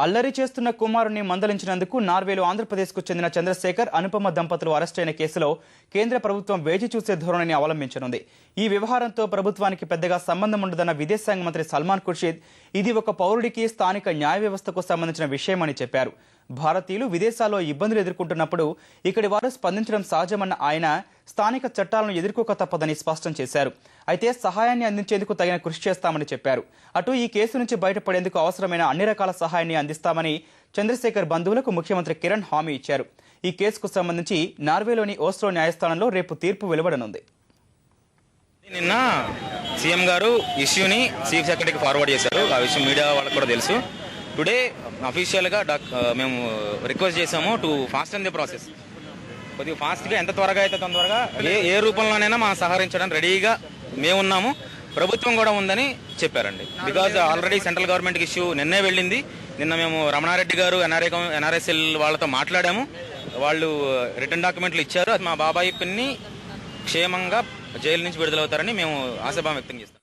అల్లరి చేస్తున్న కుమారుణ్ణి మందలించినందుకు నార్వేలో ఆంధ్రప్రదేశ్కు చెందిన చంద్రశేఖర్, అనుపమ దంపతులు అరెస్టైన కేసులో కేంద్ర ప్రభుత్వం వేచి చూసే ధోరణిని అవలంబించనుంది. ఈ వ్యవహారంతో ప్రభుత్వానికి పెద్దగా సంబంధం ఉండదన్న విదేశాంగ మంత్రి సల్మాన్ ఖుర్షీద్ ఇది ఒక పౌరుడికి స్థానిక న్యాయ వ్యవస్థకు సంబంధించిన విషయమని చెప్పారు. భారతీయులు విదేశాల్లో ఇబ్బందులు ఎదుర్కొంటున్నప్పుడు ఇక్కడి వారు స్పందించడం సహజమన్న ఆయన స్థానిక చట్టాలను ఎదుర్కోక తప్పదని స్పష్టం చేశారు. అయితే సహాయాన్ని అందించేందుకు తగిన కృషి చేస్తామని చెప్పారు. అటు ఈ కేసు నుంచి బయటపడేందుకు అవసరమైన అన్ని రకాల సహాయాన్ని అందిస్తామని చంద్రశేఖర్ బంధువులకు ముఖ్యమంత్రి కిరణ్ హామీ ఇచ్చారు. ఈ కేసుకు సంబంధించి నార్వేలోని ఓస్లో న్యాయస్థానంలో రేపు తీర్పు వెలువడనుంది. నిన్న సీఎం గారు ఇష్యూని చీఫ్ సెక్రటరీకి ఫార్వర్డ్ చేశారు. ఆ విషయం మీడియా వాళ్ళకి కూడా తెలుసు. టుడే అఫీషియల్గా మేము రిక్వెస్ట్ చేసాము to fast and the process. కొద్దిగా ఫాస్ట్గా ఎంత త్వరగా అయితే తొందరగా ఏ రూపంలోనైనా మనం సహకరించడానికి రెడీగా మేమున్నాము, ప్రభుత్వం కూడా ఉందని చెప్పారండి. బికాజ్ ఆల్రెడీ సెంట్రల్ గవర్నమెంట్కి ఇష్యూ నిన్నే వెళ్ళింది. నిన్న మేము రమణారెడ్డి గారు ఎన్ఆర్ఎస్ఎల్ వాళ్ళతో మాట్లాడాము. వాళ్ళు రిటర్న్ డాక్యుమెంట్లు ఇచ్చారు. అది మా బాబాయ్ పిన్ని క్షేమంగా జైలు నుంచి విడుదలవుతారని మేము ఆశాభావం వ్యక్తం చేస్తాం.